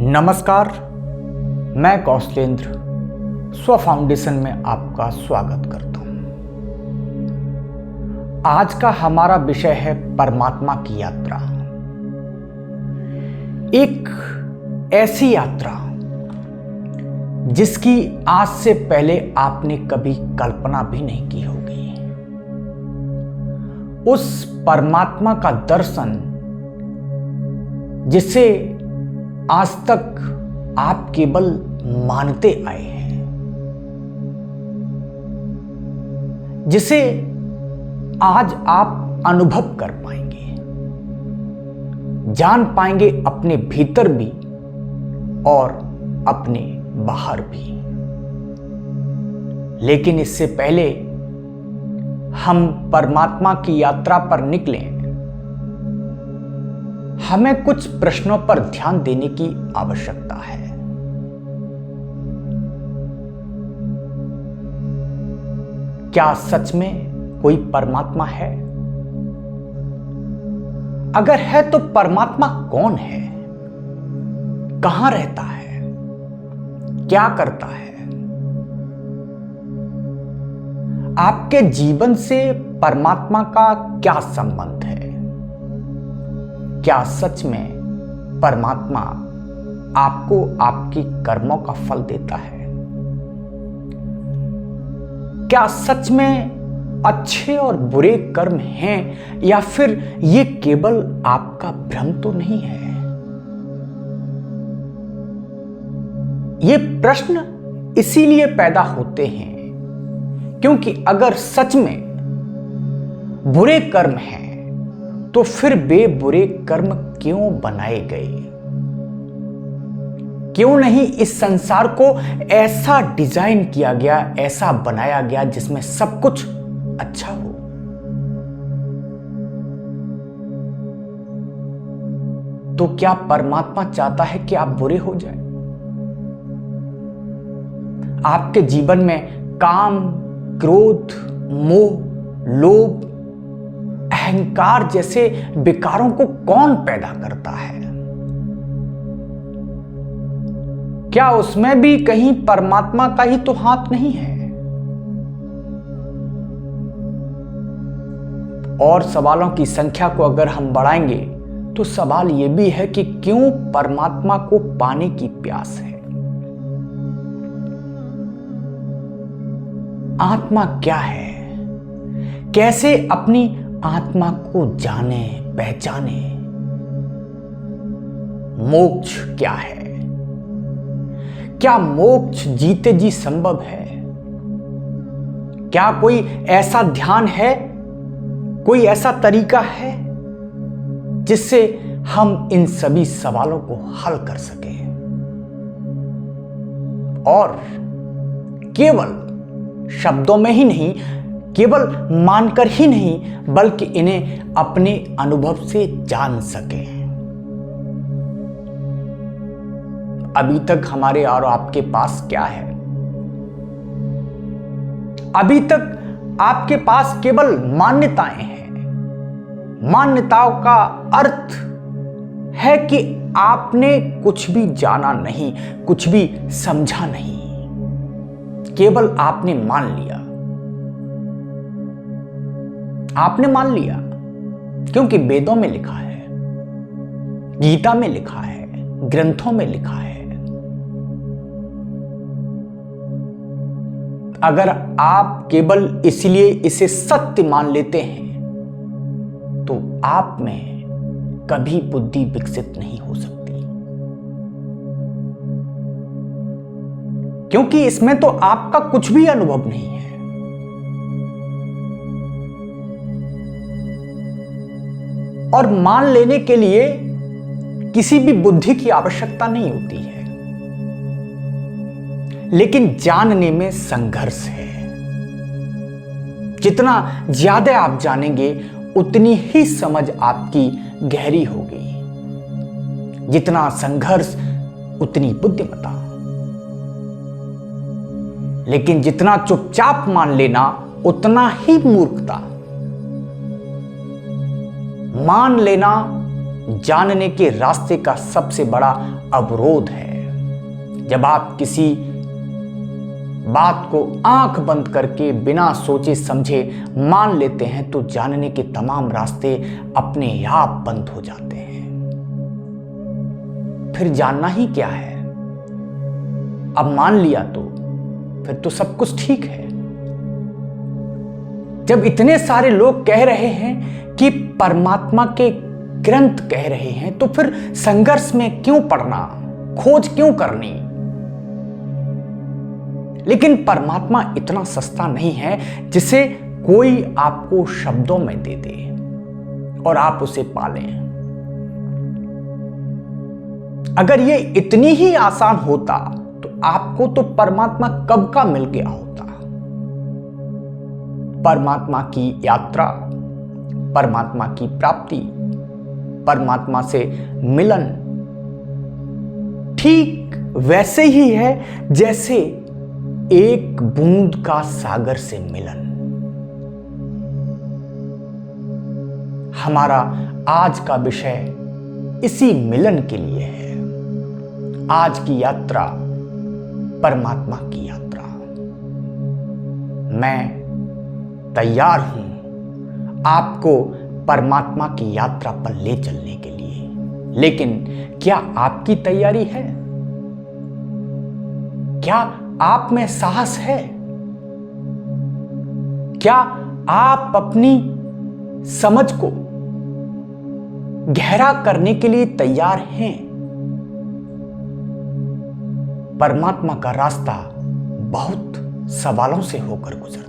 नमस्कार, मैं कौशलेंद्र स्व फाउंडेशन में आपका स्वागत करता हूं। आज का हमारा विषय है परमात्मा की यात्रा। एक ऐसी यात्रा जिसकी आज से पहले आपने कभी कल्पना भी नहीं की होगी। उस परमात्मा का दर्शन जिसे आज तक आप केवल मानते आए हैं, जिसे आज आप अनुभव कर पाएंगे, जान पाएंगे अपने भीतर भी और अपने बाहर भी। लेकिन इससे पहले हम परमात्मा की यात्रा पर निकलें, हमें कुछ प्रश्नों पर ध्यान देने की आवश्यकता है। क्या सच में कोई परमात्मा है? अगर है तो परमात्मा कौन है? कहां रहता है? क्या करता है? आपके जीवन से परमात्मा का क्या संबंध है? क्या सच में परमात्मा आपको आपकी कर्मों का फल देता है? क्या सच में अच्छे और बुरे कर्म हैं, या फिर ये केवल आपका भ्रम तो नहीं है? ये प्रश्न इसीलिए पैदा होते हैं क्योंकि अगर सच में बुरे कर्म हैं तो फिर वे बुरे कर्म क्यों बनाए गए? क्यों नहीं इस संसार को ऐसा डिजाइन किया गया, ऐसा बनाया गया जिसमें सब कुछ अच्छा हो? तो क्या परमात्मा चाहता है कि आप बुरे हो जाएं? आपके जीवन में काम, क्रोध, मोह, लोभ, अहंकार जैसे विकारों को कौन पैदा करता है? क्या उसमें भी कहीं परमात्मा का ही तो हाथ नहीं है? और सवालों की संख्या को अगर हम बढ़ाएंगे तो सवाल यह भी है कि क्यों परमात्मा को पाने की प्यास है? आत्मा क्या है? कैसे अपनी आत्मा को जाने पहचाने? मोक्ष क्या है? क्या मोक्ष जीते जी संभव है? क्या कोई ऐसा ध्यान है, कोई ऐसा तरीका है जिससे हम इन सभी सवालों को हल कर सकें और केवल शब्दों में ही नहीं, केवल मानकर ही नहीं, बल्कि इन्हें अपने अनुभव से जान सकें? अभी तक हमारे और आपके पास क्या है? अभी तक आपके पास केवल मान्यताएं हैं। मान्यताओं का अर्थ है कि आपने कुछ भी जाना नहीं, कुछ भी समझा नहीं, केवल आपने मान लिया। आपने मान लिया क्योंकि वेदों में लिखा है, गीता में लिखा है, ग्रंथों में लिखा है। अगर आप केवल इसलिए इसे सत्य मान लेते हैं तो आप में कभी बुद्धि विकसित नहीं हो सकती, क्योंकि इसमें तो आपका कुछ भी अनुभव नहीं है। और मान लेने के लिए किसी भी बुद्धि की आवश्यकता नहीं होती है, लेकिन जानने में संघर्ष है। जितना ज्यादा आप जानेंगे उतनी ही समझ आपकी गहरी होगी, जितना संघर्ष उतनी बुद्धिमत्ता। लेकिन जितना चुपचाप मान लेना उतना ही मूर्खता। मान लेना जानने के रास्ते का सबसे बड़ा अवरोध है। जब आप किसी बात को आंख बंद करके बिना सोचे समझे मान लेते हैं तो जानने के तमाम रास्ते अपने आप बंद हो जाते हैं। फिर जानना ही क्या है? अब मान लिया तो फिर तो सब कुछ ठीक है। जब इतने सारे लोग कह रहे हैं कि परमात्मा के ग्रंथ कह रहे हैं, तो फिर संघर्ष में क्यों पड़ना, खोज क्यों करनी? लेकिन परमात्मा इतना सस्ता नहीं है जिसे कोई आपको शब्दों में दे दे और आप उसे पालें। अगर ये इतनी ही आसान होता तो आपको तो परमात्मा कब का मिल गया होता। परमात्मा की यात्रा, परमात्मा की प्राप्ति, परमात्मा से मिलन ठीक वैसे ही है जैसे एक बूंद का सागर से मिलन। हमारा आज का विषय इसी मिलन के लिए है। आज की यात्रा परमात्मा की यात्रा। मैं तैयार हूं आपको परमात्मा की यात्रा पर ले चलने के लिए। लेकिन क्या आपकी तैयारी है? क्या आप में साहस है? क्या आप अपनी समझ को गहरा करने के लिए तैयार हैं? परमात्मा का रास्ता बहुत सवालों से होकर गुजरता है।